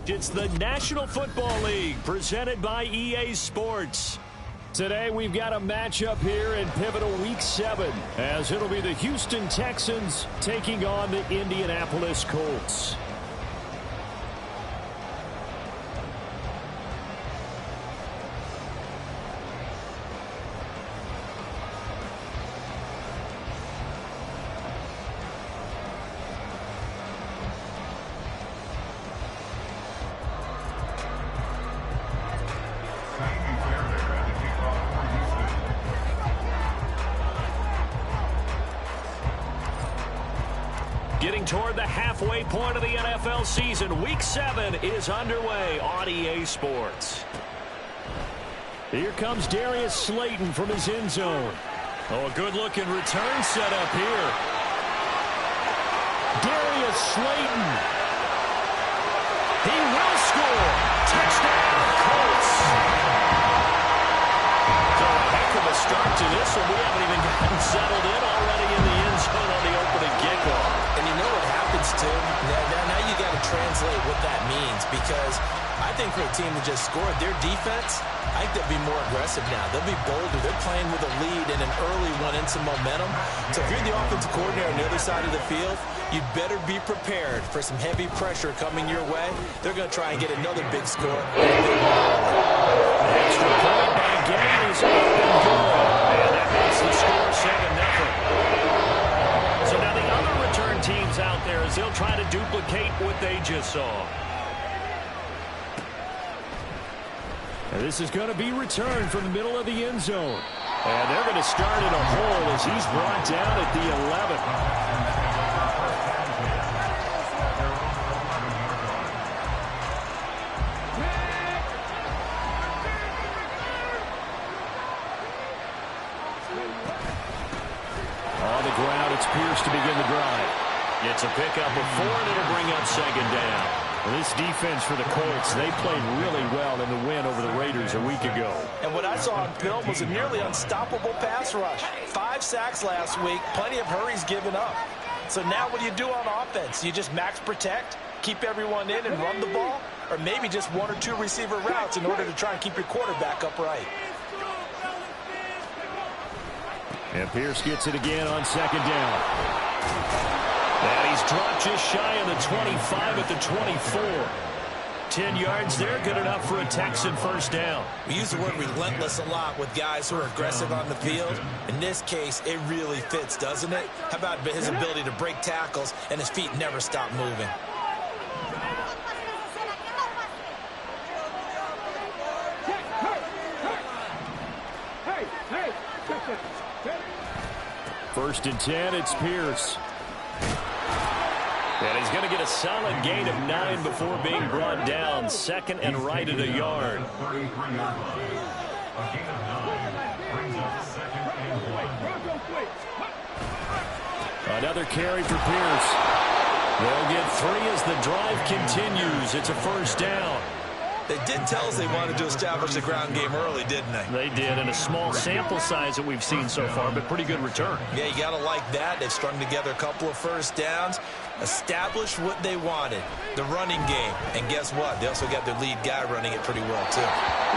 It's the National Football League presented by EA Sports. Today we've got a matchup here in pivotal Week 7 as it'll be the Houston Texans taking on the Indianapolis Colts. Getting toward the halfway point of the NFL season, Week 7 is underway on EA Sports. Here comes Darius Slayton from his end zone. Oh, a good-looking return set up here. Darius Slayton. He will score. Touchdown, Colts. So a heck of a start to this one. We haven't even gotten settled in already in the end zone on the opening kickoff. And you know what happens, too? Now you got to translate what that means, because I think for a team that just scored, their defense, I think they'll be more aggressive now. They'll be bolder. They're playing with a lead and an early one and some momentum. So if you're the offensive coordinator on the other side of the field, you'd better be prepared for some heavy pressure coming your way. They're going to try and get another big score. Extra point by Gay is up and good. And that makes the score 7-0. So now the other return teams out there as they'll try to duplicate what they just saw. And this is going to be returned from the middle of the end zone. And they're going to start in a hole as he's brought down at the 11. On the ground, it's Pierce to begin the drive. It's a pickup of 4, and it'll bring up second down. Well, this defense for the Colts, they played really well in the win over the Raiders a week ago. And what I saw on film was a nearly unstoppable pass rush. 5 sacks last week, plenty of hurries given up. So now what do you do on offense? You just max protect, keep everyone in and run the ball? Or maybe just 1 or 2 receiver routes in order to try and keep your quarterback upright? And Pierce gets it again on second down. And he's dropped just shy of the 25 at the 24. 10 yards there, good enough for a Texan first down. We use the word relentless a lot with guys who are aggressive on the field. In this case, it really fits, doesn't it? How about his ability to break tackles and his feet never stop moving? First and 10, it's Pierce. And he's going to get a solid gain of 9 before being brought down. Second and right at a yard. Another carry for Pierce. They'll get 3 as the drive continues. It's a first down. They did tell us they wanted to establish the ground game early, didn't they? They did, and a small sample size that we've seen so far, but pretty good return. Yeah, you got to like that. They've strung together a couple of first downs, established what they wanted, the running game. And guess what? They also got their lead guy running it pretty well, too.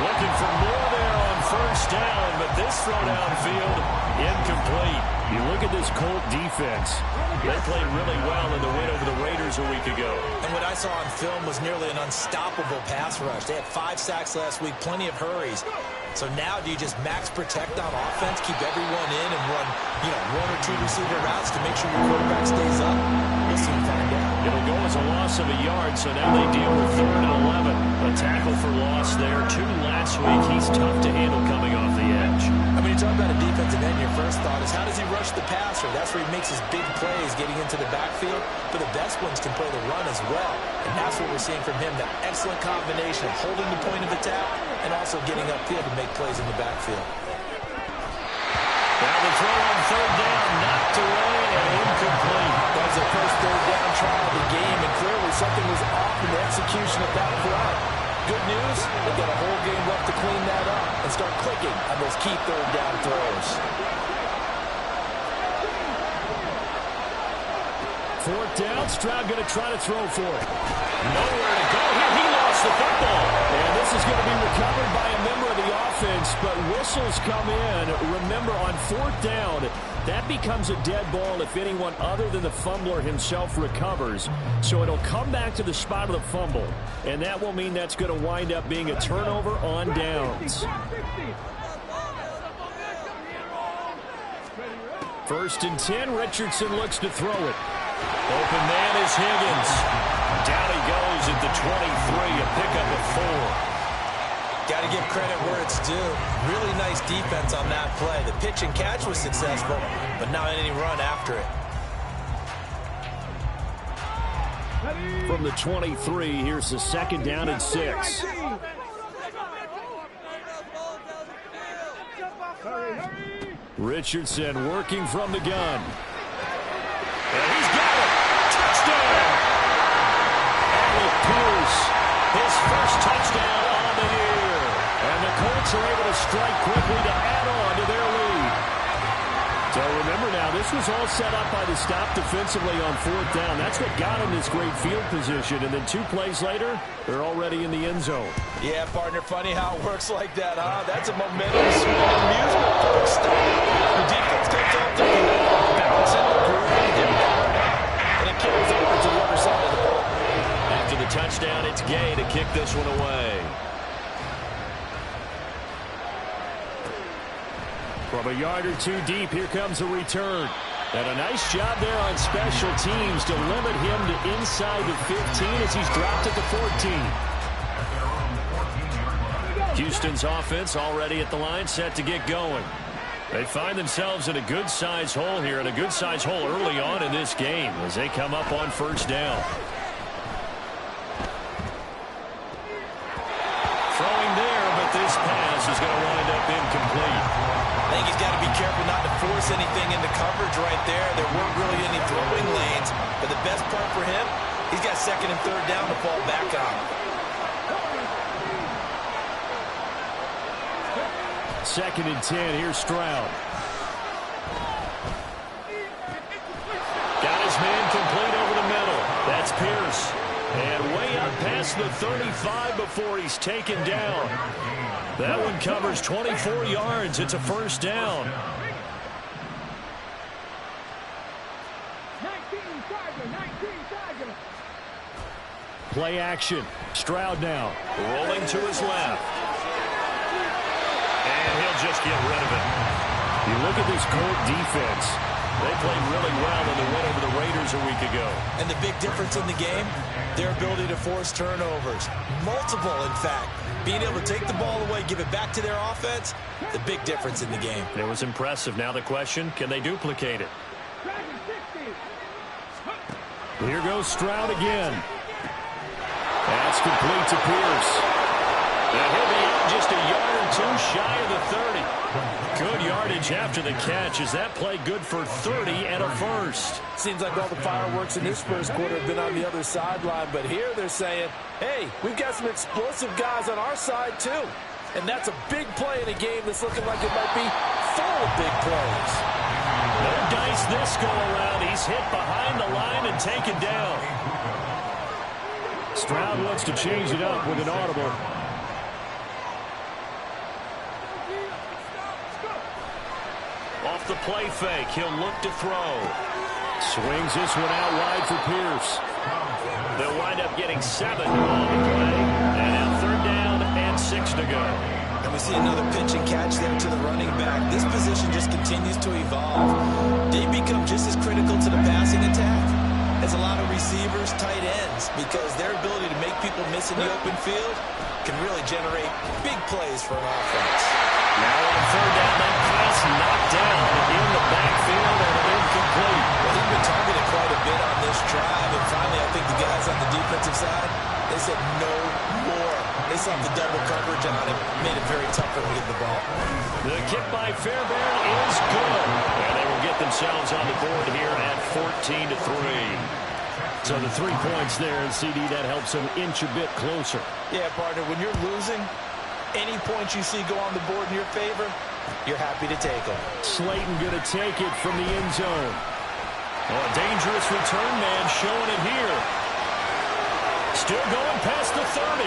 Looking for more there on first down, but this throw downfield, incomplete. You look at this Colt defense. They played really well in the win over the Raiders a week ago. And what I saw on film was nearly an unstoppable pass rush. They had 5 sacks last week, plenty of hurries. So now do you just max protect on offense, keep everyone in, and run 1 or 2 receiver routes to make sure your quarterback stays up? We'll soon find out. It'll go as a loss of a yard, so now they deal with 3rd and 11. A tackle for loss there. 2 last week. He's tough to handle coming off the edge. I mean, you talk about a defensive end, your first thought is how does he rush the passer? That's where he makes his big plays getting into the backfield. But the best ones can play the run as well. And that's what we're seeing from him, that excellent combination of holding the point of attack and also getting upfield to make plays in the backfield. Now the throw on 3rd down, knocked away and incomplete. That was the first 3rd down try of the game, and clearly something was off in the execution of that play. Good news, they've got a whole game left to clean that up and start clicking on those key 3rd down throws. 4th down, Stroud going to try to throw for it. Nowhere to go. whistles come in. Remember, on fourth down, that becomes a dead ball if anyone other than the fumbler himself recovers. So it'll come back to the spot of the fumble, and that will mean that's going to wind up being a turnover on downs. First and 10, Richardson looks to throw it. Open man is Higgins. Down he goes at the 23, a pickup of 4. Got to give credit where it's due. Really nice defense on that play. The pitch and catch was successful, but not any run after it. From the 23, here's the second down and 6. Richardson working from the gun. And he's got it. Touchdown. Alec Pierce, his first touchdown on the year. And the Colts are able to strike quickly to add on to their lead. So remember now, this was all set up by the stop defensively on fourth down. That's what got them this great field position. And then 2 plays later, they're already in the end zone. Yeah, partner, funny how it works like that, huh? That's a momentum amusement park stop. The defense comes off the field, bounce in the groove, and it carries over to the other side of the ball. After the touchdown, it's Gay to kick this one away. From a yard or 2 deep, here comes a return. And a nice job there on special teams to limit him to inside the 15 as he's dropped at the 14. Houston's offense already at the line, set to get going. They find themselves in a good-sized hole here, and a good-sized hole early on in this game as they come up on first down. Throwing there, but this pass is going to wind up incomplete. I think he's got to be careful not to force anything into coverage right there. There weren't really any throwing lanes, but the best part for him, he's got second and third down to fall back on. Second and 10, here's Stroud. Got his man complete over the middle. That's Pierce. And way up past the 35 before he's taken down. That one covers 24 yards. It's a first down. Play action. Stroud now. Rolling to his left. And he'll just get rid of it. You look at this Colt defense. They played really well in the win over the Raiders a week ago. And the big difference in the game, their ability to force turnovers. Multiple, in fact. Being able to take the ball away, give it back to their offense, the big difference in the game. It was impressive. Now the question, can they duplicate it? Here goes Stroud again. That's complete to Pierce. And he'll be out just a yard or 2 shy of the 30. Good yardage after the catch. Is that play good for 30 and a first? Seems like all the fireworks in this first quarter have been on the other sideline, but here they're saying, hey, we've got some explosive guys on our side too. And that's a big play in a game that's looking like it might be full of big plays. No dice this go around. He's hit behind the line and taken down. Stroud wants to change it up with an audible. Off the play fake, he'll look to throw. Swings this one out wide for Pierce. They'll wind up getting 7 on the play. And now third down and 6 to go. And we see another pitch and catch there to the running back. This position just continues to evolve. They become just as critical to the passing attack as a lot of receivers, tight ends, because their ability to make people miss in the open field can really generate big plays for an offense. Now on third down, that pass knocked down in the backfield and incomplete. Well, he's been targeted quite a bit on this drive, and finally I think the guys on the defensive side, they said no more. They saw the double coverage on him, made it very tough for him to get the ball. The kick by Fairbairn is good, and they will get themselves on the board here at 14-3. So the 3 points there, and CD, that helps them inch a bit closer. Yeah, partner, when you're losing, any points you see go on the board in your favor, you're happy to take them. Slayton going to take it from the end zone. Oh, a dangerous return man showing it here. Still going past the 30.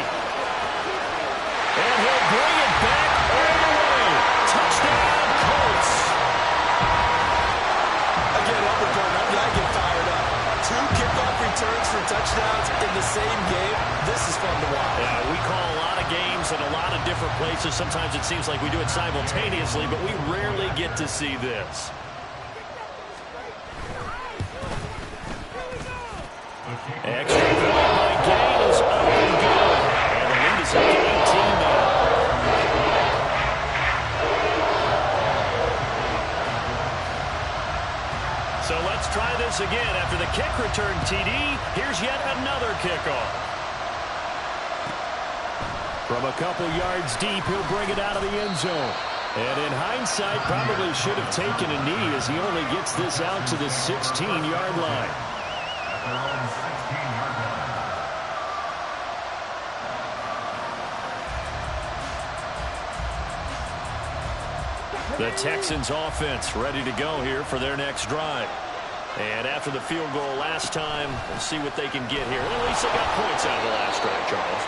And he'll bring it back all the way. touchdowns in the same game. This is fun to watch. Yeah, we call a lot of games in a lot of different places. Sometimes it seems like we do it simultaneously, but we rarely get to see this. Extra point by Gain is up and good. And the lead is up to 18 now. So let's try this again. After the kick return TD, here's yet another kickoff. From a couple yards deep, he'll bring it out of the end zone. And in hindsight, probably should have taken a knee as he only gets this out to the 16-yard line. The Texans offense ready to go here for their next drive. And after the field goal last time, we'll see what they can get here. At least they got points out of the last drive, Charles.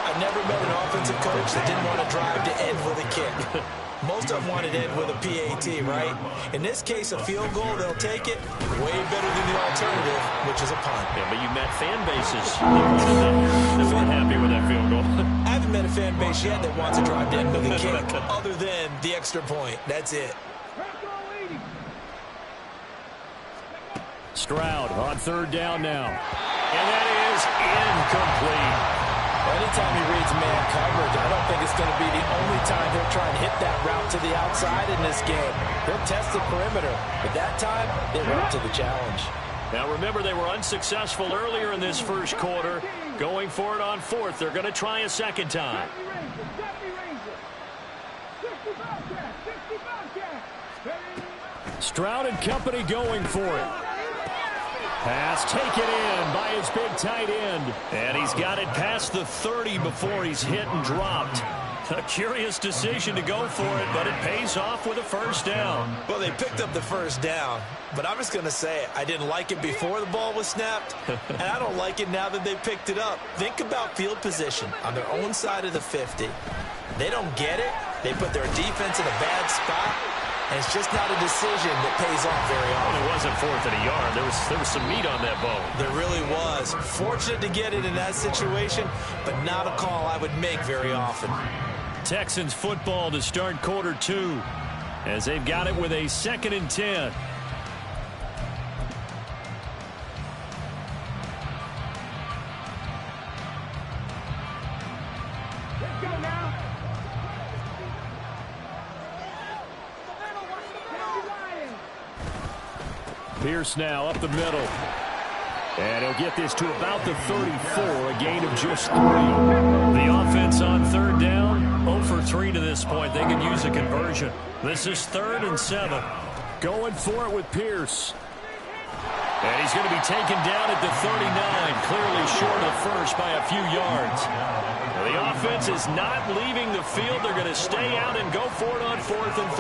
I've never met an offensive coach that didn't want to drive to end with a kick. Most of them wanted to end with a PAT, right? In this case, a field goal, they'll take it. Way better than the alternative, which is a punt. Yeah, but you met fan bases that weren't happy with that field goal. I haven't met a fan base yet that wants to drive to end with a kick, other than the extra point. That's it. Stroud on third down now. And that is incomplete. Anytime he reads man coverage, I don't think it's going to be the only time he'll try and hit that route to the outside in this game. He'll test the perimeter, but that time, they were up to the challenge. Now remember, they were unsuccessful earlier in this first quarter. Going for it on fourth. They're going to try a second time. Stroud and company going for it. Pass taken in by his big tight end. And he's got it past the 30 before he's hit and dropped. A curious decision to go for it, but it pays off with a first down. Well, they picked up the first down, but I'm just going to say it. I didn't like it before the ball was snapped, and I don't like it now that they picked it up. Think about field position on their own side of the 50. They don't get it. They put their defense in a bad spot. And it's just not a decision that pays off very often. Well, it wasn't fourth and a yard. There was some meat on that bone. There really was. Fortunate to get it in that situation, but not a call I would make very often. Texans football to start quarter two, as they've got it with a 2nd and 10. Let's go now. Pierce now up the middle. And he'll get this to about the 34, a gain of just 3. The offense on third down, 0 for 3 to this point. They can use a conversion. This is 3rd and 7. Going for it with Pierce. And he's going to be taken down at the 39, clearly short of the first by a few yards. The offense is not leaving the field. They're going to stay out and go for it on 4th and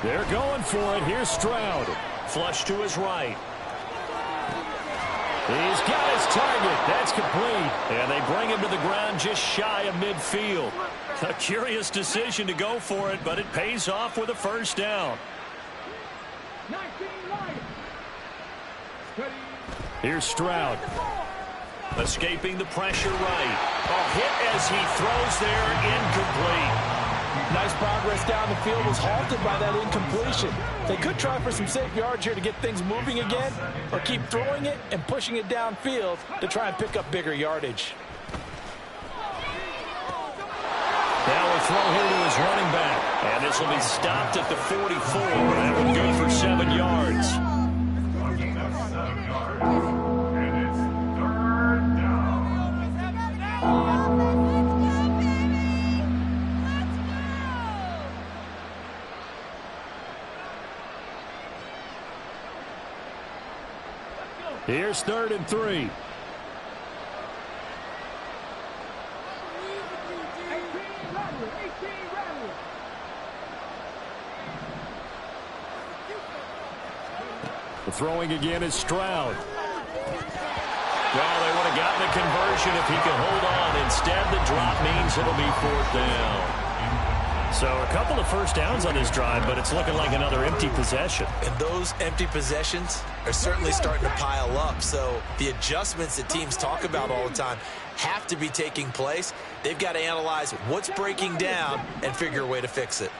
3. They're going for it. Here's Stroud. Flush to his right. He's got his target. That's complete. And they bring him to the ground just shy of midfield. A curious decision to go for it, but it pays off with a first down. 19 Lions. Here's Stroud. Escaping the pressure right. A hit as he throws there, incomplete. Nice progress down the field, was halted by that incompletion. They could try for some safe yards here to get things moving again, or keep throwing it and pushing it downfield to try and pick up bigger yardage. Now a throw here to his running back. And this will be stopped at the 44. That would go for 7 yards. Here's 3rd and 3. The throwing again is Stroud. Well, they would have gotten the conversion if he could hold on. Instead, the drop means it'll be 4th down. So a couple of first downs on this drive, but it's looking like another empty possession. And those empty possessions are certainly starting to pile up. So the adjustments that teams talk about all the time have to be taking place. They've got to analyze what's breaking down and figure a way to fix it.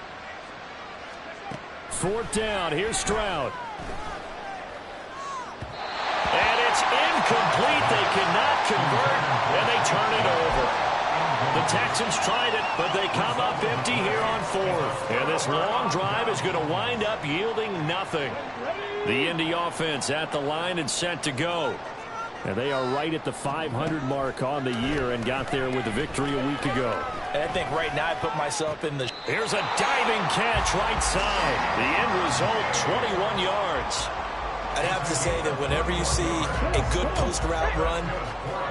Fourth down. Here's Stroud. And it's incomplete. They cannot convert, and they turn it over. The Texans tried it, but they come up empty here on fourth. And this long drive is going to wind up yielding nothing. The Indy offense at the line and set to go. And they are right at the 500 mark on the year and got there with a victory a week ago. And I think right now I put myself in the... Here's a diving catch right side. The end result, 21 yards. I'd have to say that whenever you see a good post route run,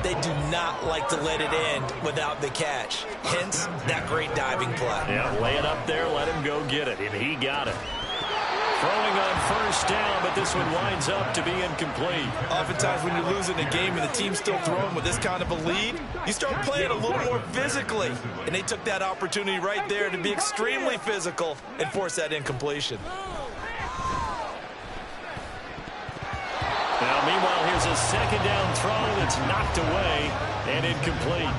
they do not like to let it end without the catch. Hence, that great diving play. Yeah, lay it up there, let him go get it, and he got it. Throwing on first down, but this one winds up to be incomplete. Oftentimes when you're losing a game and the team's still throwing with this kind of a lead, you start playing a little more physically. And they took that opportunity right there to be extremely physical and force that incompletion. Now, meanwhile, here's a second down throw that's knocked away and incomplete.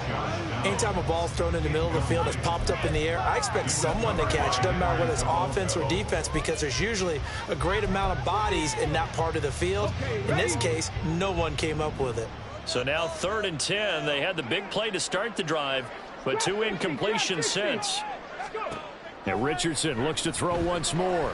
Anytime a ball's thrown in the middle of the field that's popped up in the air, I expect someone to catch. It doesn't matter whether it's offense or defense, because there's usually a great amount of bodies in that part of the field. In this case, no one came up with it. So now 3rd and 10. They had the big play to start the drive, but 2 incompletions since. And Richardson looks to throw once more.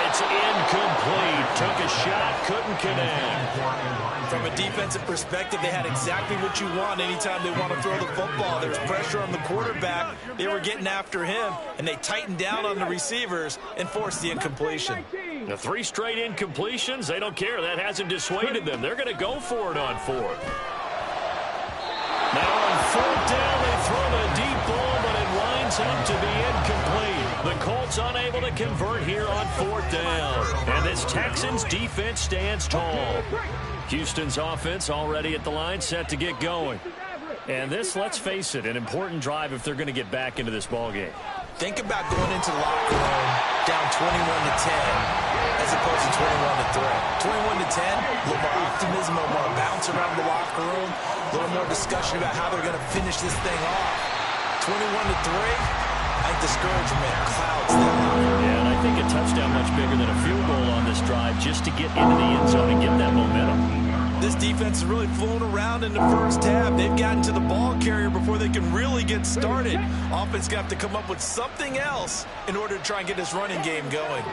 It's incomplete. Took a shot, couldn't connect. From a defensive perspective, they had exactly what you want anytime they want to throw the football. There was pressure on the quarterback. They were getting after him, and they tightened down on the receivers and forced the incompletion. The 3 straight incompletions, they don't care. That hasn't dissuaded them. They're going to go for it on 4th. Now on 4th down, they throw the deep ball, but it winds up to be incomplete. The Colts unable to convert here on 4th down. And this Texans defense stands tall. Houston's offense already at the line, set to get going. And this, let's face it, an important drive if they're going to get back into this ballgame. Think about going into the locker room down 21-10 as opposed to 21-3. 21-10, a little more optimism, a little more bounce around the locker room, a little more discussion about how they're going to finish this thing off. 21-3. I think discouragement clouds them. Yeah, and I think a touchdown much bigger than a field goal on this drive just to get into the end zone and get that momentum. This defense is really flown around in the first half. They've gotten to the ball carrier before they can really get started. Offense going to have to come up with something else in order to try and get this running game going.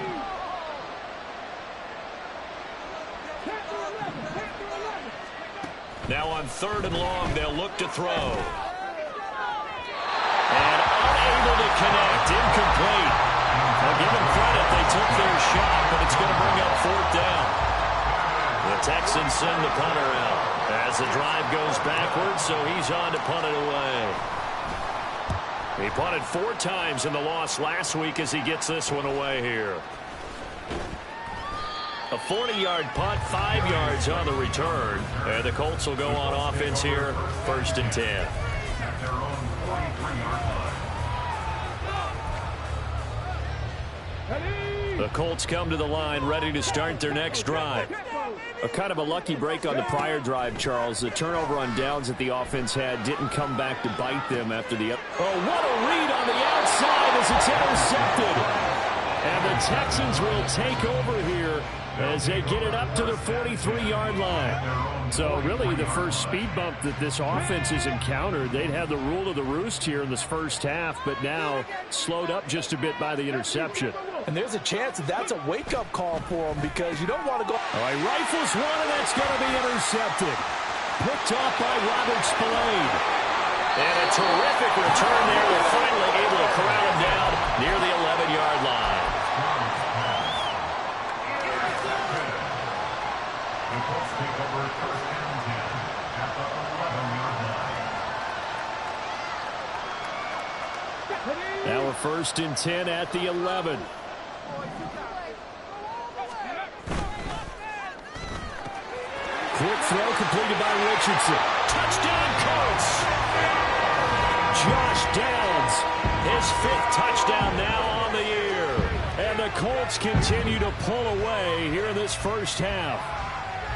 Now on 3rd and long, they'll look to throw. And unable to connect, incomplete. Now give them credit, they took their shot, but it's going to bring up 4th down. The Texans send the punter out as the drive goes backwards, so he's on to punt it away. He punted 4 times in the loss last week as he gets this one away here. A 40-yard punt, 5 yards on the return. And the Colts will go on offense here, 1st and 10. The Colts come to the line, ready to start their next drive. A kind of a lucky break on the prior drive, Charles. The turnover on downs that the offense had didn't come back to bite them after the... Oh, what a read on the outside as it's intercepted. And the Texans will take over here as they get it up to the 43-yard line. So really the first speed bump that this offense has encountered. They'd had the rule of the roost here in this first half, but now slowed up just a bit by the interception. And there's a chance that that's a wake-up call for them, because you don't want to go... All right, rifles one, and that's going to be intercepted. Picked off by Robert Spillane. And a terrific return there. They're finally able to corral him down near the 11-yard line. Now we're 1st and 10 at the 11. Quick throw completed by Richardson. Touchdown, Colts. Josh Downs yards. His 5th touchdown now on the year. And the Colts continue to pull away here in this first half.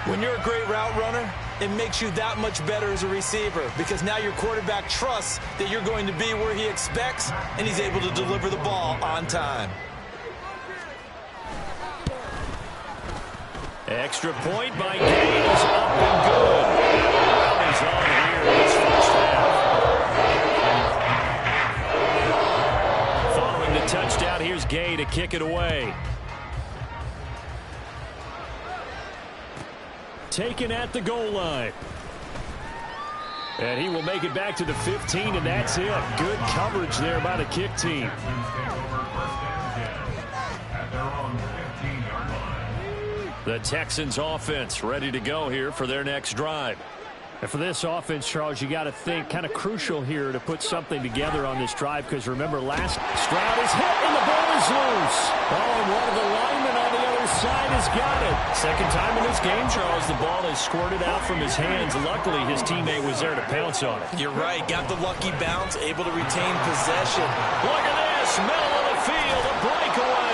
When you're a great route runner, it makes you that much better as a receiver because now your quarterback trusts that you're going to be where he expects, and he's able to deliver the ball on time. Extra point by Gay is up and good. He's on here in this first half. Following the touchdown, here's Gay to kick it away. Taken at the goal line. And he will make it back to the 15, and that's it. Good coverage there by the kick team. The Texans offense ready to go here for their next drive. And for this offense, Charles, you got to think kind of crucial here to put something together on this drive because remember last Stroud is hit and the ball is loose. Oh, and one of the linemen on the other side has got it. Second time in this game, Charles, the ball has squirted out from his hands. Luckily, his teammate was there to pounce on it. You're right. Got the lucky bounce, able to retain possession. Look at this. Middle of the field, a breakaway.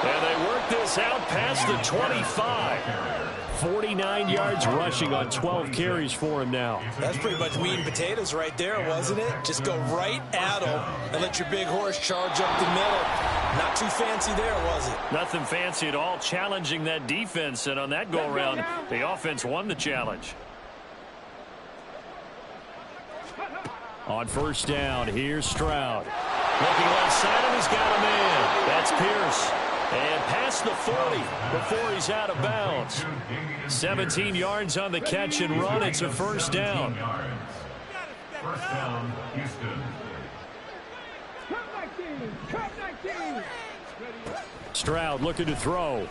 And they work this out past the 25. 49 yards rushing on 12 carries for him now. That's pretty much meat and potatoes right there, wasn't it? Just go right at him and let your big horse charge up the middle. Not too fancy there, was it? Nothing fancy at all, challenging that defense. And on that go-around, the offense won the challenge. On first down, here's Stroud. Looking left side, and he's got a man. That's Pierce. And past the 40 before he's out of bounds. 17 yards on the catch and run. It's a first down. First down, Houston. Stroud looking to throw.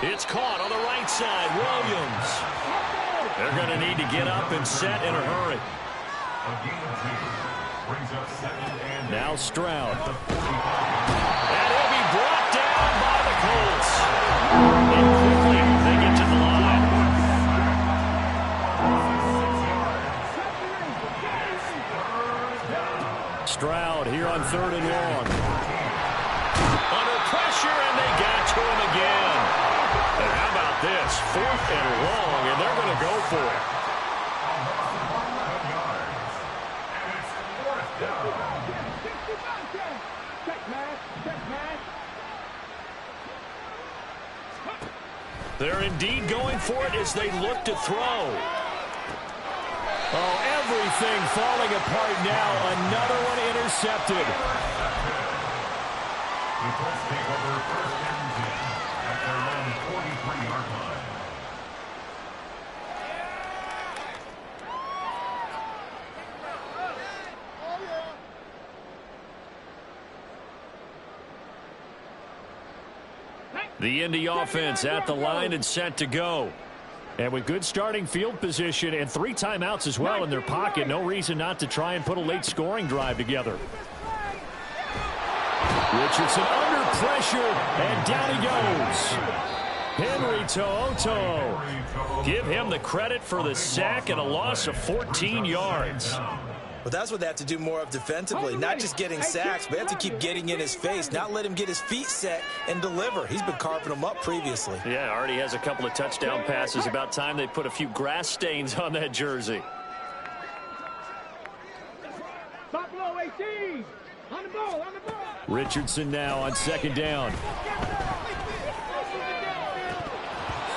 It's caught on the right side. Williams. They're going to need to get up and set in a hurry. Now Stroud. And he'll be brought down by the Colts. And quickly they get to the line. Stroud here on 3rd and long. Under pressure, and they got to him again. And how about this? 4th and long, and they're going to go for it. They're indeed going for it as they look to throw. Oh, everything falling apart now. Another one intercepted. The Colts take over first and 10 at their own 43-yard line. The Indy offense at the line and set to go. And with good starting field position and 3 timeouts as well in their pocket, no reason not to try and put a late scoring drive together. Richardson under pressure, and down he goes. Henry To'oTo'o. Give him the credit for the sack and a loss of 14 yards. But that's what they have to do more of defensively, not just getting sacks, but they have to keep getting in his face, not let him get his feet set and deliver. He's been carving them up previously. Yeah, already has a couple of touchdown passes. About time they put a few grass stains on that jersey. Buffalo 18. On the ball, on the ball. Richardson now on 2nd down.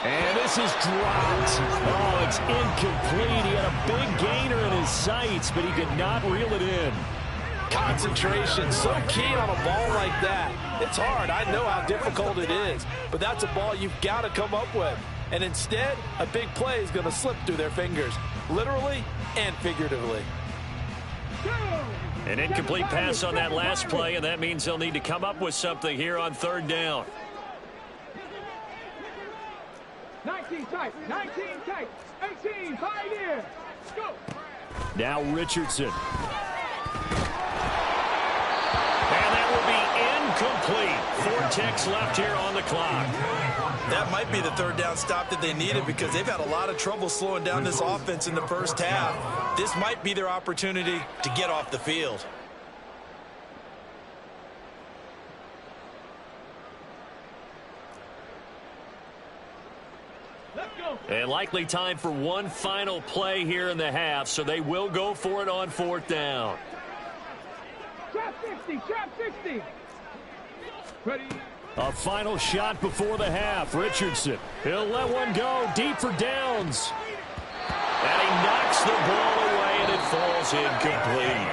And this is dropped. Oh, it's incomplete. He had a big gainer in his sights, but he could not reel it in. Concentration, so keen on a ball like that. It's hard. I know how difficult it is, but that's a ball you've got to come up with. And instead, a big play is going to slip through their fingers, literally and figuratively. An incomplete pass on that last play, and that means they'll need to come up with something here on 3rd down. 19 tight, 19 tight, 18, pioneer, go. Now Richardson. And that will be incomplete. 4 ticks left here on the clock. That might be the 3rd down stop that they needed because they've had a lot of trouble slowing down this offense in the first half. This might be their opportunity to get off the field. And likely time for one final play here in the half, so they will go for it on 4th down. Trap 60, trap 60. Ready. A final shot before the half. Richardson, he'll let one go deep for downs. And he knocks the ball away, and it falls incomplete.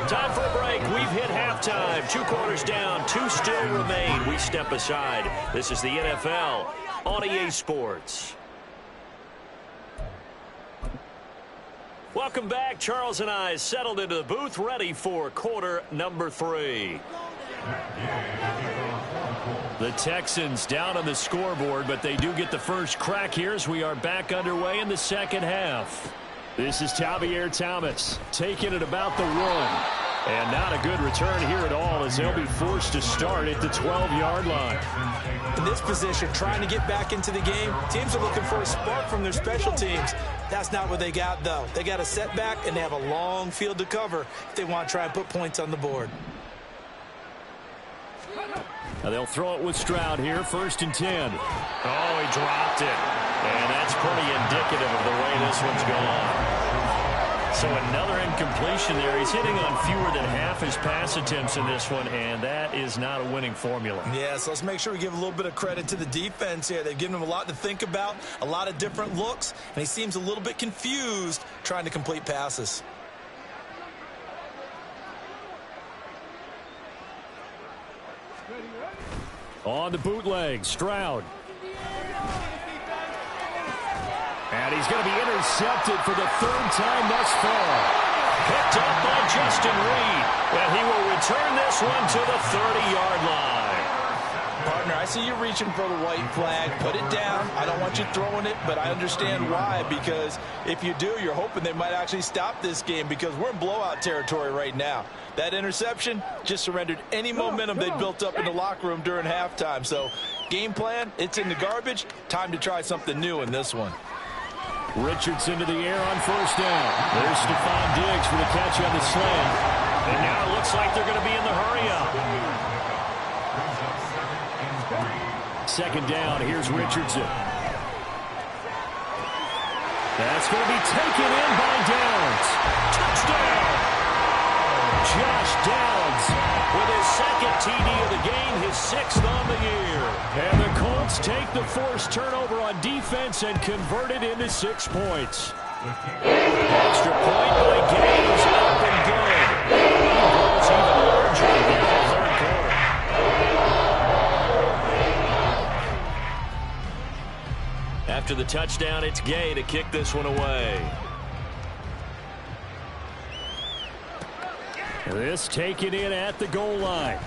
Time for a break. We've hit halftime. 2 quarters down, 2 still remain. We step aside. This is the NFL on EA Sports. Welcome back. Charles and I settled into the booth, ready for quarter number 3. The Texans down on the scoreboard, but they do get the first crack here as we are back underway in the second half. This is Javier Thomas taking it about the 1. And not a good return here at all as they'll be forced to start at the 12-yard line. In this position, trying to get back into the game, teams are looking for a spark from their special teams. That's not what they got, though. They got a setback, and they have a long field to cover if they want to try and put points on the board. Now they'll throw it with Stroud here, 1st and 10. Oh, he dropped it. And that's pretty indicative of the way this one's going. So another incompletion there. He's hitting on fewer than half his pass attempts in this one, and that is not a winning formula. Yeah, so let's make sure we give a little bit of credit to the defense here. They've given him a lot to think about, a lot of different looks, and he seems a little bit confused trying to complete passes. On the bootleg, Stroud. And he's going to be intercepted for the 3rd time thus far. Picked up by Justin Reed. And he will return this one to the 30-yard line. Partner, I see you reaching for the white flag. Put it down. I don't want you throwing it, but I understand why. Because if you do, you're hoping they might actually stop this game because we're in blowout territory right now. That interception just surrendered any momentum they'd built up in the locker room during halftime. So game plan, it's in the garbage. Time to try something new in this one. Richardson to the air on 1st down. There's Stephon Diggs for the catch on the slant. And now it looks like they're going to be in the hurry-up. 2nd down. Here's Richardson. That's going to be taken in by Downs. Touchdown! Josh Downs with his 2nd TD of the game, his 6th on the year. And the Colts take the forced turnover on defense and convert it into 6 points. Extra point by Gaines, up and good. He goes even larger in the 3rd quarter. After the touchdown, it's Gay to kick this one away. This taken in at the goal line.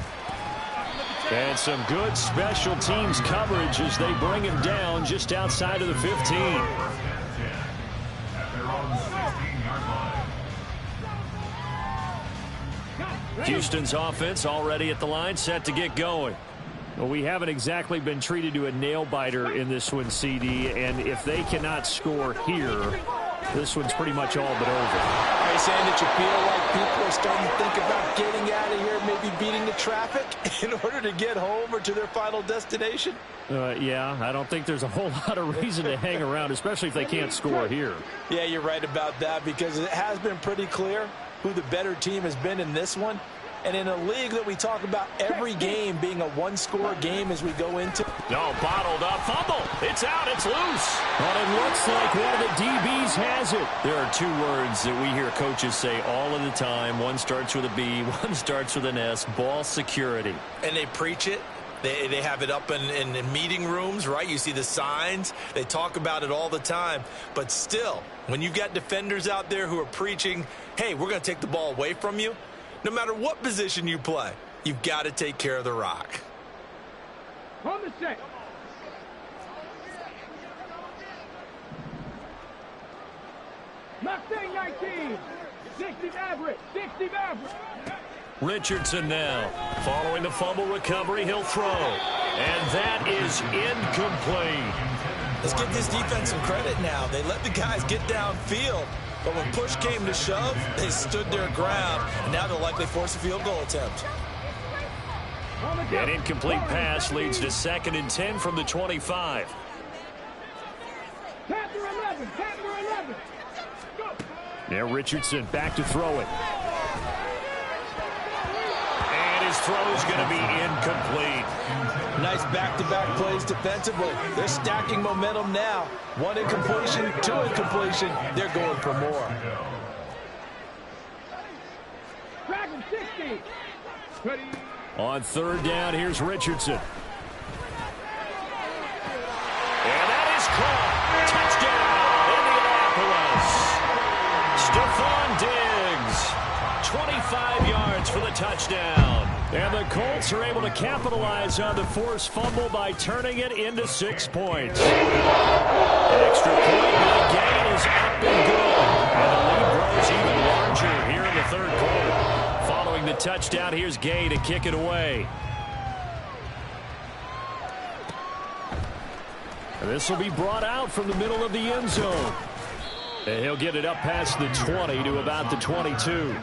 And some good special teams coverage as they bring him down just outside of the 15. Houston's offense already at the line, set to get going. Well, we haven't exactly been treated to a nail-biter in this one, CD, and if they cannot score here, this one's pretty much all but over. Are you saying that you feel like people are starting to think about getting out of here, maybe beating the traffic in order to get home or to their final destination? Yeah, I don't think there's a whole lot of reason to hang around, especially if they can't score here. Yeah, you're right about that because it has been pretty clear who the better team has been in this one. And in a league that we talk about every game being a one-score game as we go into. No, bottled up, fumble. It's out, it's loose. But it looks like one of the DBs has it. There are 2 words that we hear coaches say all of the time. One starts with a B, one starts with an S, ball security. And they preach it. They have it up in meeting rooms, right? You see the signs. They talk about it all the time. But still, when you've got defenders out there who are preaching, hey, we're going to take the ball away from you, no matter what position you play, you've got to take care of the rock. On the set. Mustang 19. 60 average. 60 average. Richardson now. Following the fumble recovery, he'll throw. And that is incomplete. Let's give this defense some credit now. They let the guys get downfield. But when push came to shove, they stood their ground. And now they'll likely force a field goal attempt. An incomplete pass leads to 2nd and 10 from the 25. Now Richardson back to throw it. And his throw is going to be incomplete. Nice back-to-back plays defensively. They're stacking momentum now. One incompletion, two incompletion. They're going for more. On third down, here's Richardson. And that is caught. Touchdown, Indianapolis. Stephon Diggs, 25 yards for the touchdown. And the Colts are able to capitalize on the forced fumble by turning it into 6 points. An extra point by Gay is up and good. And the lead grows even larger here in the third quarter. Following the touchdown, here's Gay to kick it away. And this will be brought out from the middle of the end zone. And he'll get it up past the 20 to about the 22.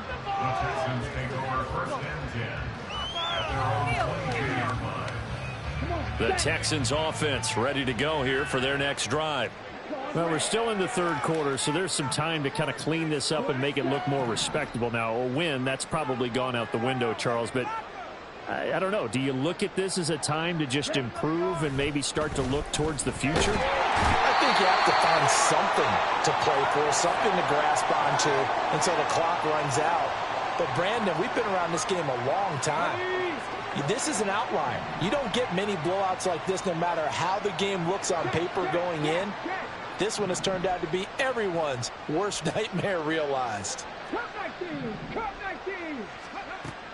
The Texans offense ready to go here for their next drive. Well, we're still in the third quarter, so there's some time to kind of clean this up and make it look more respectable. Now, a win, that's probably gone out the window, Charles, but I don't know. Do you look at this as a time to just improve and maybe start to look towards the future? I think you have to find something to play for, something to grasp onto until the clock runs out. But, Brandon, we've been around this game a long time. This is an outlier. You don't get many blowouts like this no matter how the game looks on paper going in. This one has turned out to be everyone's worst nightmare realized.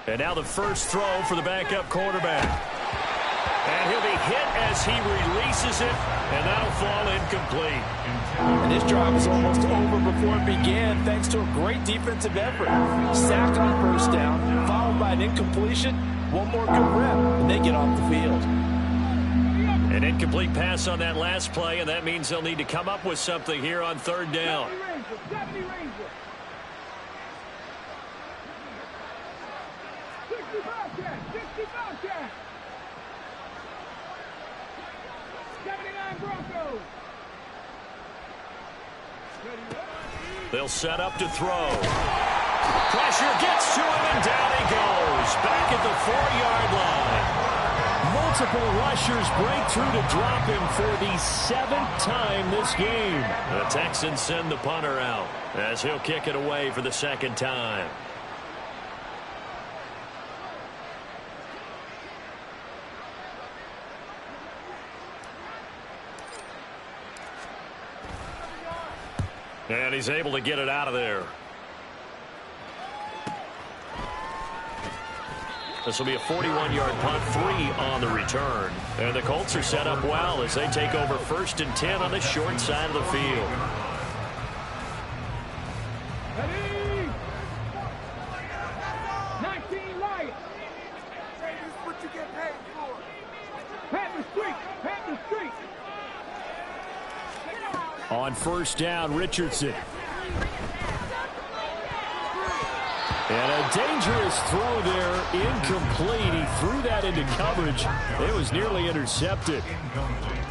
And now the first throw for the backup quarterback. And he'll be hit as he releases it, and that'll fall incomplete. And this drive is almost over before it began thanks to a great defensive effort. Sack on first down, followed by an incompletion. One more good rep, and they get off the field. An incomplete pass on that last play, and that means they'll need to come up with something here on third down. They'll set up to throw. Pressure gets to him, and down he goes. Back at the 4-yard line. Multiple rushers break through to drop him for the 7th time this game. The Texans send the punter out as he'll kick it away for the second time. And he's able to get it out of there. This will be a 41-yard punt, 3 on the return. And the Colts are set up well as they take over 1st and 10 on the short side of the field. Ready? 19 lights. This is what you get paid for. Pat the street. Pat the street. On first down, Richardson. And a dangerous throw there, incomplete. He threw that into coverage. It was nearly intercepted.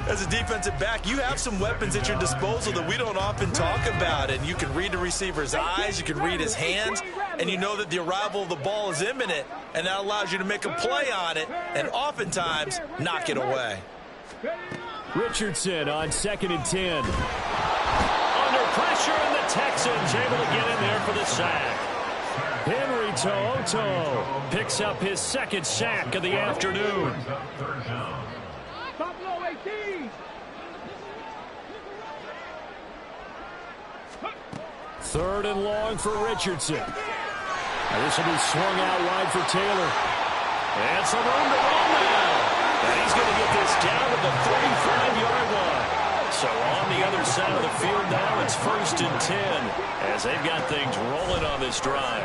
As a defensive back, you have some weapons at your disposal that we don't often talk about. And you can read the receiver's eyes, you can read his hands, and you know that the arrival of the ball is imminent, and that allows you to make a play on it and oftentimes knock it away. Richardson on 2nd and 10. Under pressure, and the Texans able to get in there for the sack. Henry To'oto picks up his 2nd sack of the afternoon. Buffalo 18. 3rd and long for Richardson. Now this will be swung out wide for Taylor. And some room to run now. And he's going to get this down to the 35-yard line. So on the other side of the field now, it's 1st and 10 as they've got things rolling on this drive.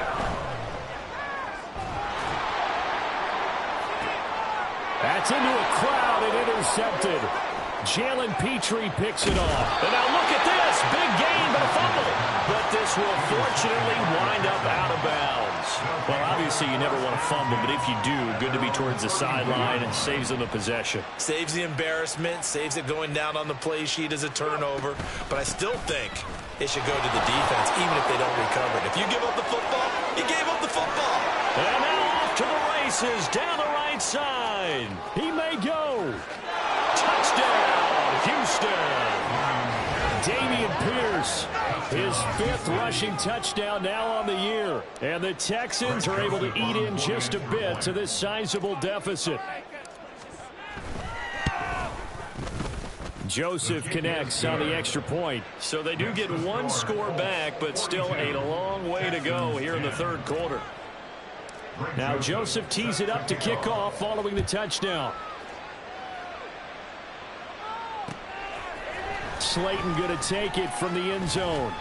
That's into a crowd and intercepted. Jalen Petrie picks it off. And now look at this. Big gain, but a fumble. But this will fortunately wind up out of bounds. Well, obviously you never want to fumble, but if you do, good to be towards the sideline and saves them the possession. Saves the embarrassment, saves it going down on the play sheet as a turnover. But I still think it should go to the defense, even if they don't covered. If you give up the football, you gave up the football. And now off to the races down the right side. He may go. Touchdown, Houston. Dameon Pierce, his 5th rushing touchdown now on the year. And the Texans are able to eat in just a bit to this sizable deficit. Joseph connects on the extra point. So they do get one score back, but still a long way to go here in the third quarter. Now Joseph tees it up to kick off following the touchdown. Slayton going to take it from the end zone.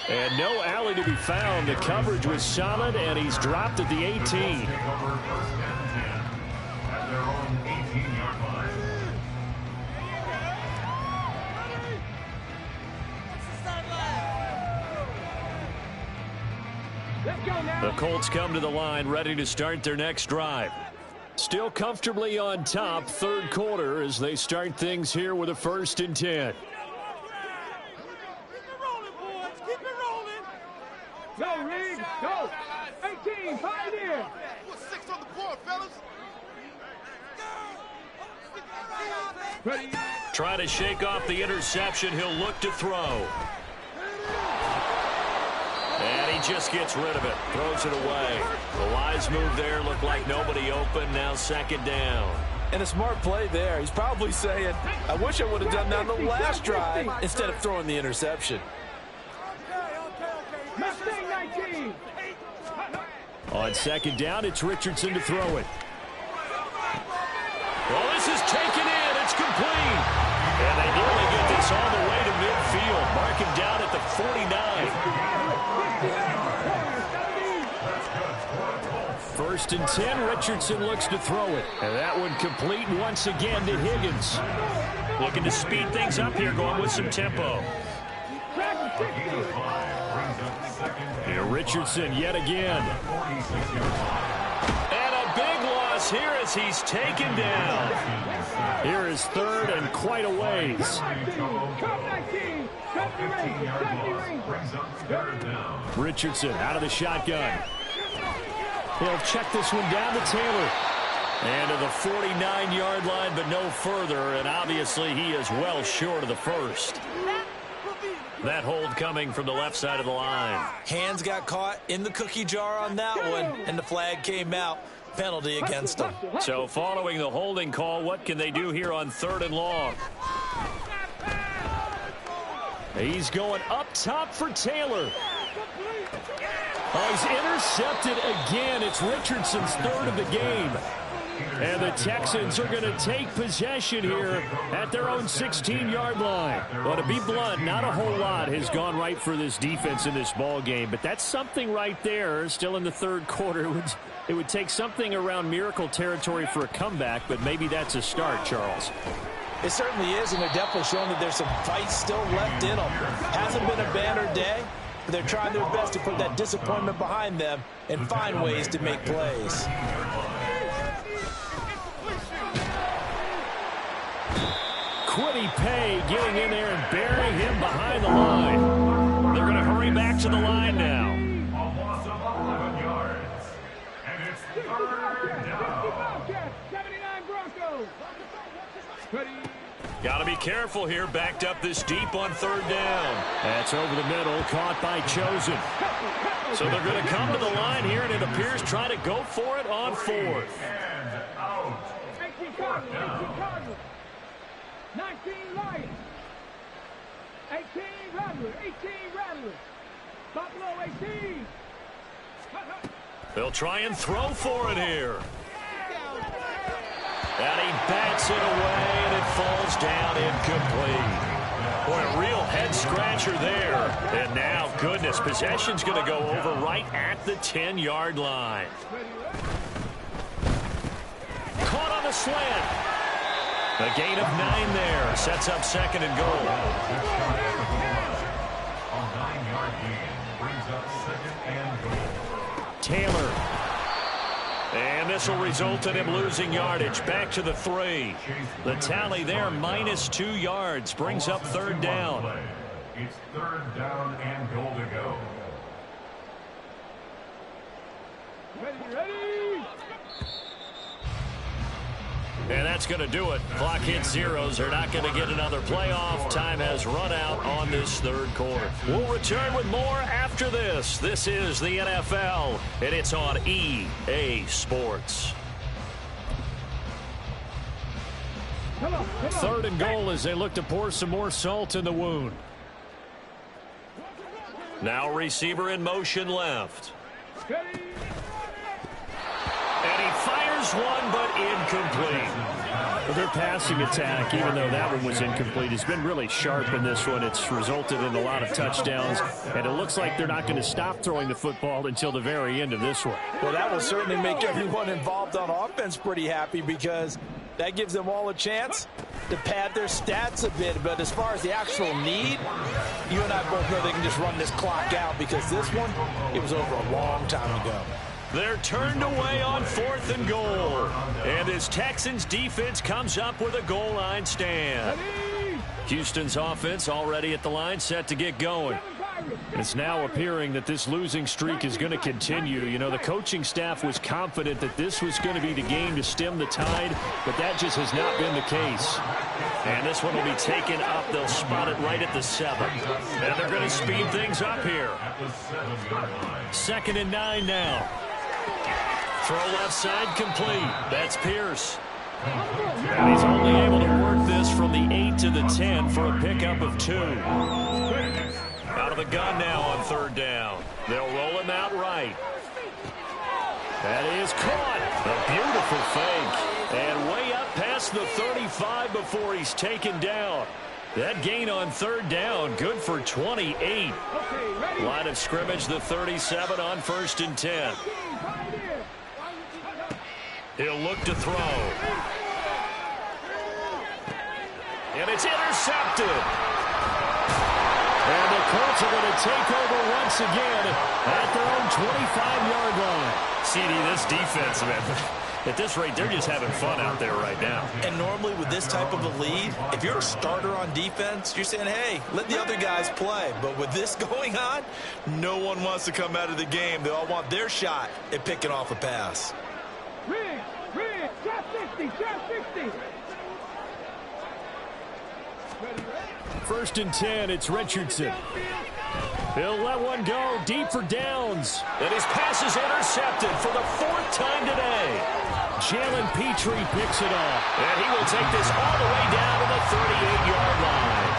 And no alley to be found. The coverage was solid, and he's dropped at the 18. The Colts come to the line ready to start their next drive. Still comfortably on top, third quarter, as they start things here with a 1st and 10. Go, Reed, go. 18, pioneer. Put 6 on the board, fellas. Ready. Try to shake off the interception. He'll look to throw. And he just gets rid of it. Throws it away. The wise move there. Looked like nobody open. Now 2nd down. And a smart play there. He's probably saying, I wish I would have done that on the last drive instead of throwing the interception. Mustang 19. On 2nd down, it's Richardson to throw it. Well, this is taken in. It's complete. And they nearly get this all the way to midfield. Mark him down at the 49. 1st and 10, Richardson looks to throw it. And that one complete once again to Higgins. Looking to speed things up here, going with some tempo. Here, Richardson yet again. And a big loss here as he's taken down. Here is 3rd and quite a ways. Richardson out of the shotgun. He'll check this one down to Taylor. And to the 49-yard line, but no further. And obviously he is well short of the 1st. That hold coming from the left side of the line. Hands got caught in the cookie jar on that one, and the flag came out. Penalty against them. So following the holding call, what can they do here on 3rd and long? He's going up top for Taylor. Oh, he's intercepted again. It's Richardson's 3rd of the game. And the Texans are going to take possession here at their own 16-yard line. Well, to be blunt, not a whole lot has gone right for this defense in this ball game, but that's something right there. Still in the third quarter. It would take something around miracle territory for a comeback, but maybe that's a start, Charles. It certainly is, and they're definitely showing that there's some fight still left in them. Hasn't been a banner day, but they're trying their best to put that disappointment behind them and find ways to make plays. Quiddy Pay getting in there and burying him behind the line. They're going to hurry back to the line now. A loss of 11 yards. And it's 3rd down. 79 Broncos. Ready. Got to be careful here, backed up this deep on 3rd down. That's over the middle, caught by Chosen. So they're going to come to the line here, and it appears try to go for it on 4th. And out. 18 Cardinals. 19 Lions. 18 Rattlers. 18 Rattlers. Buffalo 18. They'll try and throw for it here. And he bats it away, and it falls down incomplete. Boy, a real head-scratcher there. And now, goodness, possession's going to go over right at the 10-yard line. Caught on the slant. A gain of 9 there. Sets up 2nd and goal. A 9-yard gain brings up 2nd and goal. Taylor. And this will result in him losing yardage. Back to the 3. The tally there, -2 yards. Brings up 3rd down. It's 3rd down and goal to go. And that's going to do it. Clock hits zeros. They're not going to get another playoff. Time has run out on this third quarter. We'll return with more after this. This is the NFL, and it's on EA Sports. Third and goal as they look to pour some more salt in the wound. Now receiver in motion left. And he fires one, but incomplete. Well, their passing attack, even though that one was incomplete, has been really sharp in this one. It's resulted in a lot of touchdowns, and it looks like they're not going to stop throwing the football until the very end of this one. Well, that will certainly make everyone involved on offense pretty happy because that gives them all a chance to pad their stats a bit. But as far as the actual need, you and I both know they can just run this clock out because this one, it was over a long time ago. They're turned away on 4th and goal. And this Texans defense comes up with a goal line stand. Houston's offense already at the line, set to get going. It's now appearing that this losing streak is going to continue. You know, the coaching staff was confident that this was going to be the game to stem the tide, but that just has not been the case. And this one will be taken up. They'll spot it right at the 7. And they're going to speed things up here. 2nd and 9 now. Throw left side complete. That's Pierce. And he's only able to work this from the 8 to the 10 for a pickup of 2. Out of the gun now on 3rd down. They'll roll him out right. That is caught. A beautiful fake. And way up past the 35 before he's taken down. That gain on 3rd down, good for 28. Line of scrimmage, the 37 on 1st and 10. He'll look to throw. And it's intercepted. And the Colts are going to take over once again at their own 25-yard line. CD, this defense, man, at this rate, they're just having fun out there right now. And normally with this type of a lead, if you're a starter on defense, you're saying, hey, let the other guys play. But with this going on, no one wants to come out of the game. They all want their shot at picking off a pass. Rig, shot 60, shot 60. 1st and 10, it's Richardson. He'll let one go deep for downs. And his pass is intercepted for the 4th time today. Jalen Petrie picks it off. And he will take this all the way down to the 38-yard line.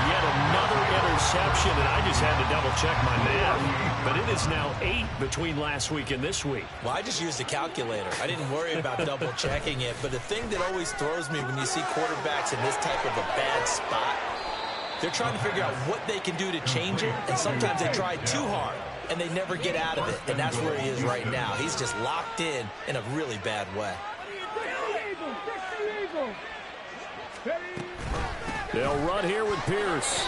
Yet another interception, and I just had to double-check my math. But it is now 8 between last week and this week. Well, I just used a calculator. I didn't worry about double-checking it. But the thing that always throws me when you see quarterbacks in this type of a bad spot, they're trying to figure out what they can do to change it, and sometimes they try too hard, and they never get out of it, and that's where he is right now. He's just locked in a really bad way. They'll run here with Pierce.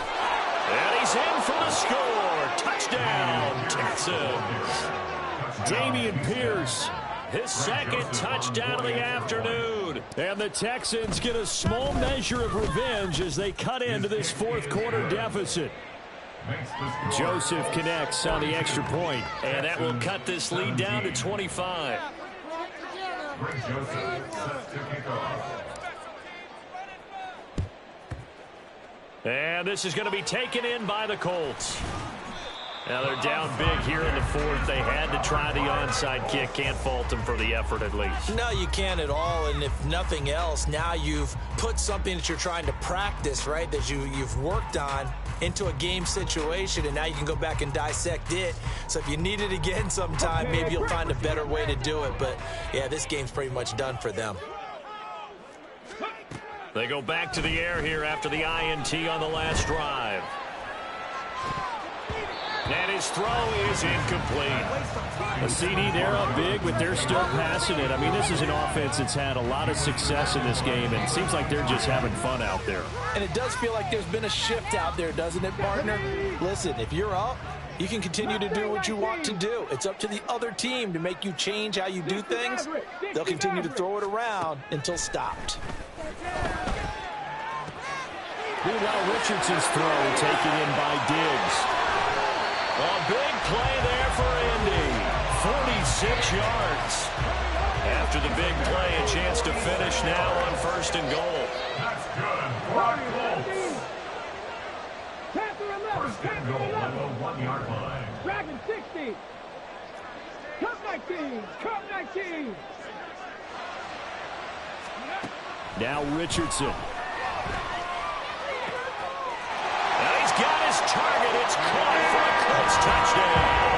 And he's in for the score. Touchdown, Texans. Damian Pierce, his 2nd touchdown of the afternoon. And the Texans get a small measure of revenge as they cut into this 4th quarter deficit. Joseph connects on the extra point, and that will cut this lead down to 25. And this is going to be taken in by the Colts. Now they're down big here in the 4th. They had to try the onside kick. Can't fault them for the effort at least. No, you can't at all. And if nothing else, now you've put something that you're trying to practice, right, that you've worked on into a game situation, and now you can go back and dissect it. So if you need it again sometime, maybe you'll find a better way to do it. But, yeah, this game's pretty much done for them. They go back to the air here after the INT on the last drive. And his throw is incomplete. A CD, they're up big, but they're still passing it. I mean, this is an offense that's had a lot of success in this game, and it seems like they're just having fun out there. And it does feel like there's been a shift out there, doesn't it, partner? Listen, if you're up, you can continue to do what you want to do. It's up to the other team to make you change how you do things. They'll continue to throw it around until stopped. Meanwhile, Richardson's throw taken in by Diggs. A big play there for Indy. 6 yards. After the big play, a chance to finish now on 1st and goal. That's good. Brock Colts. First and goal at the 1-yard line. Dragon 60. Cup 19. Cup 19. Now Richardson. Now he's got his target. It's caught for a Colts touchdown.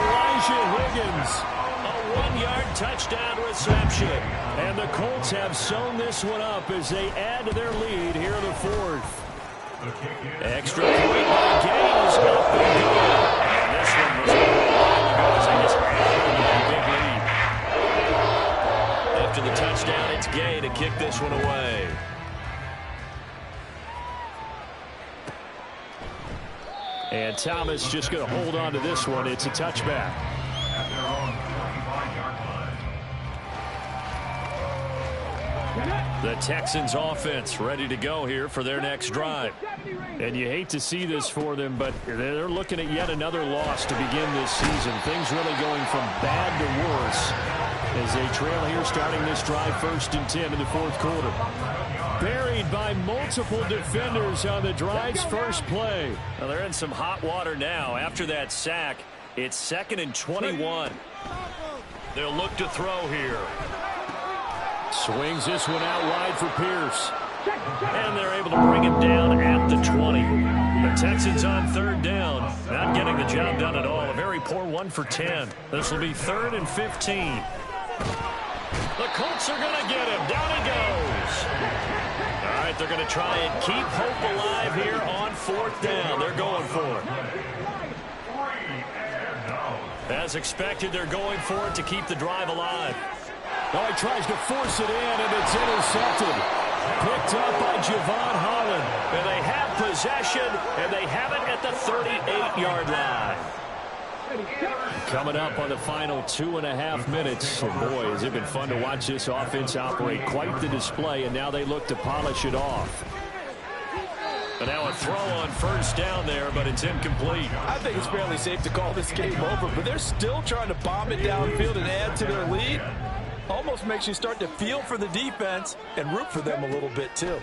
Elijah Higgins. A 1-yard touchdown reception. And the Colts have sewn this one up as they add to their lead here in the 4th. Extra point by Gaines. Up and good. And this one was as they just added a big lead. After the touchdown, it's Gay to kick this one away. And Thomas just going to hold on to this one. It's a touchback. At their own 25-yard line. The Texans offense ready to go here for their next drive. And you hate to see this for them, but they're looking at yet another loss to begin this season. Things really going from bad to worse as they trail here starting this drive 1st and 10 in the 4th quarter. Buried by multiple defenders on the drive's first play. Well, they're in some hot water now. After that sack, it's 2nd and 21. They'll look to throw here. Swings this one out wide for Pierce. And they're able to bring him down at the 20. The Texans on 3rd down. Not getting the job done at all. A very poor 1 for 10. This will be 3rd and 15. The Colts are going to get him. Down he goes. All right, they're going to try and keep hope alive here on 4th down. They're going for it. As expected, they're going for it to keep the drive alive. Oh, he tries to force it in, and it's intercepted. Picked up by Javon Holland. And they have possession, and they have it at the 38-yard line. Coming up on the final 2.5 minutes. And boy, has it been fun to watch this offense operate. Quite the display, and now they look to polish it off. And now a throw on 1st down there, but it's incomplete. I think it's fairly safe to call this game over, but they're still trying to bomb it downfield and add to their lead. Almost makes you start to feel for the defense and root for them a little bit, too.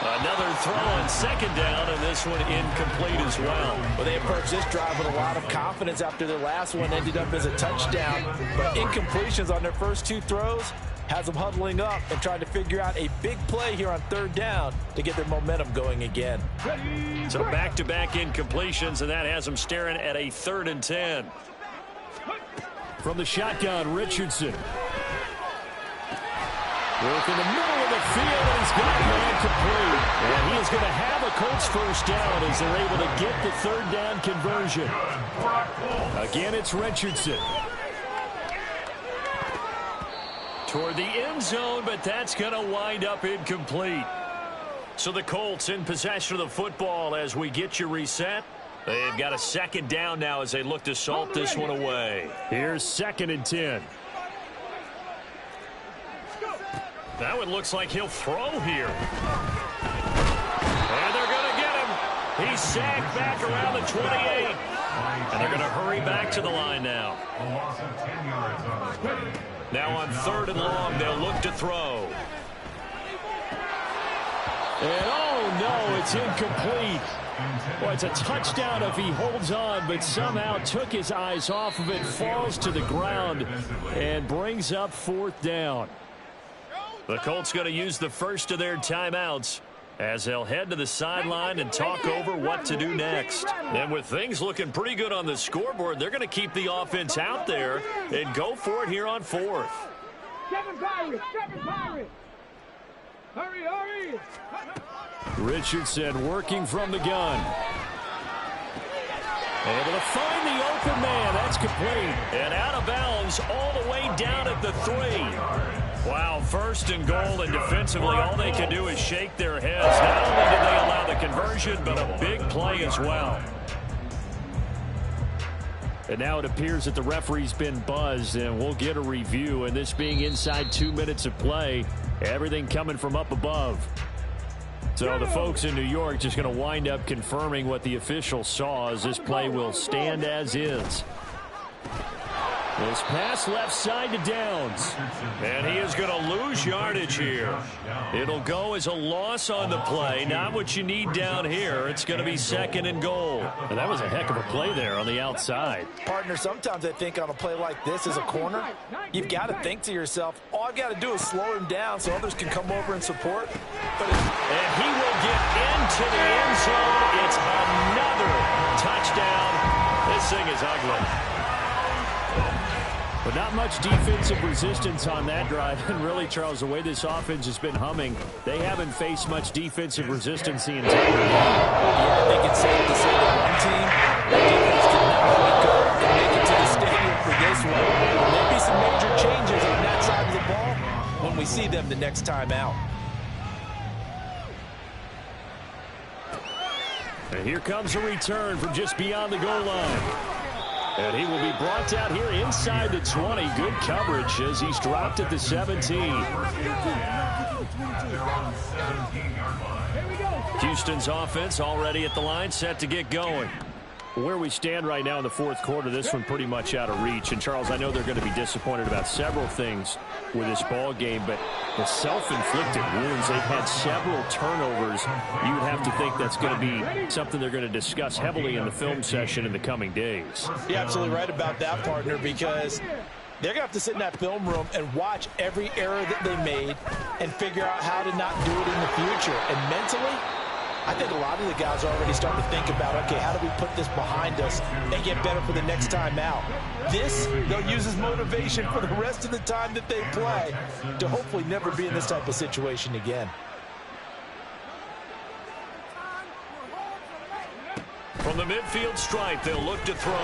Another throw on 2nd down, and this one incomplete as well. Well, they approached this drive with a lot of confidence after their last one ended up as a touchdown. But incompletions on their first 2 throws has them huddling up and trying to figure out a big play here on 3rd down to get their momentum going again. So back-to-back incompletions, and that has them staring at a 3rd and 10. From the shotgun, Richardson. Work in the middle of the field, and he's got it complete. And he is going to have a Colts 1st down as they're able to get the 3rd down conversion. Again, it's Richardson. Toward the end zone, but that's going to wind up incomplete. So the Colts in possession of the football as we get you reset. They've got a 2nd down now as they look to salt this one away. Here's 2nd and 10. Now it looks like he'll throw here. And they're going to get him. He's sacked back around the 28. And they're going to hurry back to the line now. A loss of 10 yards on the play. Now on 3rd and long, they'll look to throw. And oh no, it's incomplete. Well, it's a touchdown if he holds on, but somehow took his eyes off of it, falls to the ground, and brings up 4th down. The Colts going to use the first of their timeouts as they'll head to the sideline and talk over what to do next. And with things looking pretty good on the scoreboard, they're going to keep the offense out there and go for it here on 4th. 7 Pirates! 7 Pirates! Hurry, hurry! Richardson working from the gun. Able to find the open man. That's complete. And out of bounds all the way down at the 3. Wow, 1st and goal, and defensively all they can do is shake their heads. Not only did they allow the conversion, but a big play as well. And now it appears that the referee's been buzzed, and we'll get a review. And this being inside 2 minutes of play, everything coming from up above. So the folks in New York just going to wind up confirming what the official saw, as this play will stand as is. This pass left side to Downs. And he is going to lose yardage here. It'll go as a loss on the play. Not what you need down here. It's going to be 2nd and goal. And that was a heck of a play there on the outside. Partner, sometimes I think on a play like this as a corner, you've got to think to yourself, all I've got to do is slow him down so others can come over and support. And he will get into the end zone. It's another touchdown. This thing is ugly. But not much defensive resistance on that drive. And really, Charles, the way this offense has been humming, they haven't faced much defensive resistance the entire game. Yeah, I think it's safe to say that one team, the defense did not wake up and make it to the stadium for this one. There'll be some major changes on that side of the ball when we see them the next time out. And here comes a return from just beyond the goal line. And he will be brought down here inside the 20. Good coverage as he's dropped at the 17. Houston's offense already at the line, set to get going. Where we stand right now in the fourth quarter, this one pretty much out of reach. And, Charles, I know they're going to be disappointed about several things with this ball game, but the self-inflicted wounds, they've had several turnovers. You would have to think that's going to be something they're going to discuss heavily in the film session in the coming days. You're absolutely right about that, partner, because they're going to have to sit in that film room and watch every error that they made and figure out how to not do it in the future. And mentally, I think a lot of the guys are already starting to think about, okay, how do we put this behind us and get better for the next time out? This, they'll use as motivation for the rest of the time that they play to hopefully never be in this type of situation again. From the midfield stripe, they'll look to throw.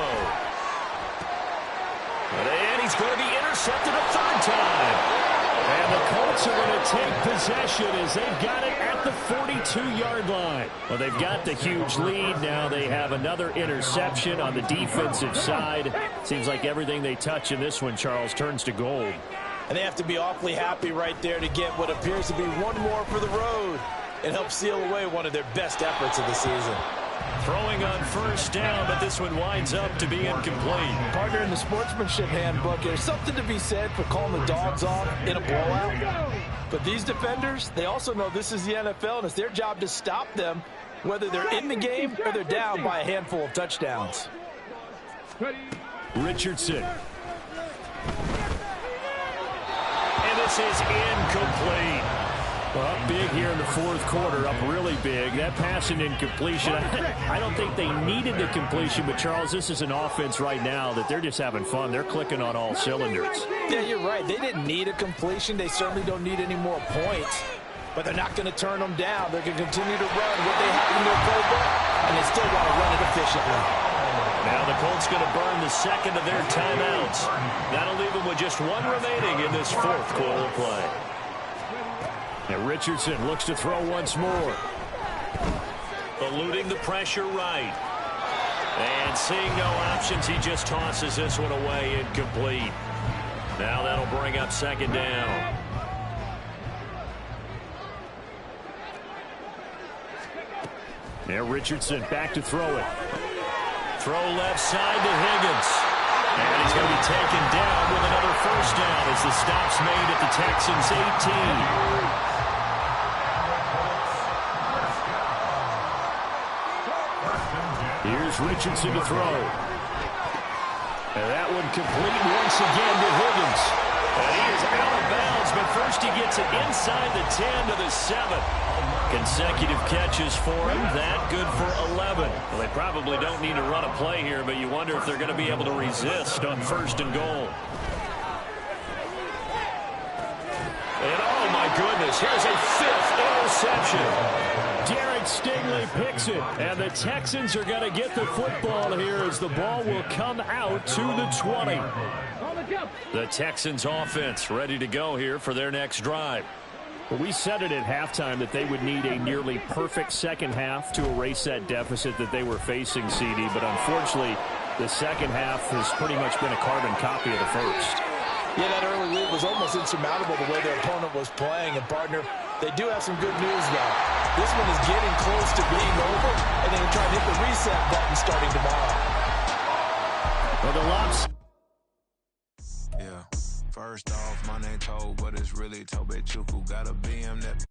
And he's going to be intercepted a third time. And the Colts are going to take possession as they've got it at the 42-yard line. Well, they've got the huge lead. Now they have another interception on the defensive side. Seems like everything they touch in this one, Charles, turns to gold. And they have to be awfully happy right there to get what appears to be one more for the road and help seal away one of their best efforts of the season. Throwing on first down, but this one winds up to be incomplete. Partner, in the sportsmanship handbook, there's something to be said for calling the dogs off in a blowout. But these defenders, they also know this is the NFL, and it's their job to stop them, whether they're in the game or they're down by a handful of touchdowns. Richardson. And this is incomplete. Up big here in the fourth quarter, up really big. That pass and incompletion, I don't think they needed the completion, but Charles, this is an offense right now that they're just having fun. They're clicking on all cylinders. Yeah, you're right. They didn't need a completion. They certainly don't need any more points, but they're not going to turn them down. They're going to continue to run what they have in their playbook, and they still want to run it efficiently. Now the Colts going to burn the second of their timeouts. That'll leave them with just one remaining in this fourth quarter play. And Richardson looks to throw once more. Eluding the pressure right. And seeing no options, he just tosses this one away incomplete. Now that'll bring up second down. Now Richardson back to throw it. Throw left side to Higgins. And he's going to be taken down with another first down as the stop's made at the Texans' 18. Here's Richardson to throw. And that one complete once again to Higgins. And he is out of bounds, but first he gets it inside the 10 to the 7. Consecutive catches for him. That good for 11. Well, they probably don't need to run a play here, but you wonder if they're going to be able to resist on first and goal. And oh my goodness, here's a fifth interception. Derek Stingley picks it, and the Texans are going to get the football here as the ball will come out to the 20. The Texans offense ready to go here for their next drive. Well, we said it at halftime that they would need a nearly perfect second half to erase that deficit that they were facing, CD, but unfortunately the second half has pretty much been a carbon copy of the first. Yeah, that early lead was almost insurmountable the way their opponent was playing. And, partner, They do have some good news, though. This one is getting close to being over, and they're going to try to hit the reset button starting tomorrow. For the Lobs. Yeah. First off, my name Toad, but it's really Tobe Chuku. Got a BM that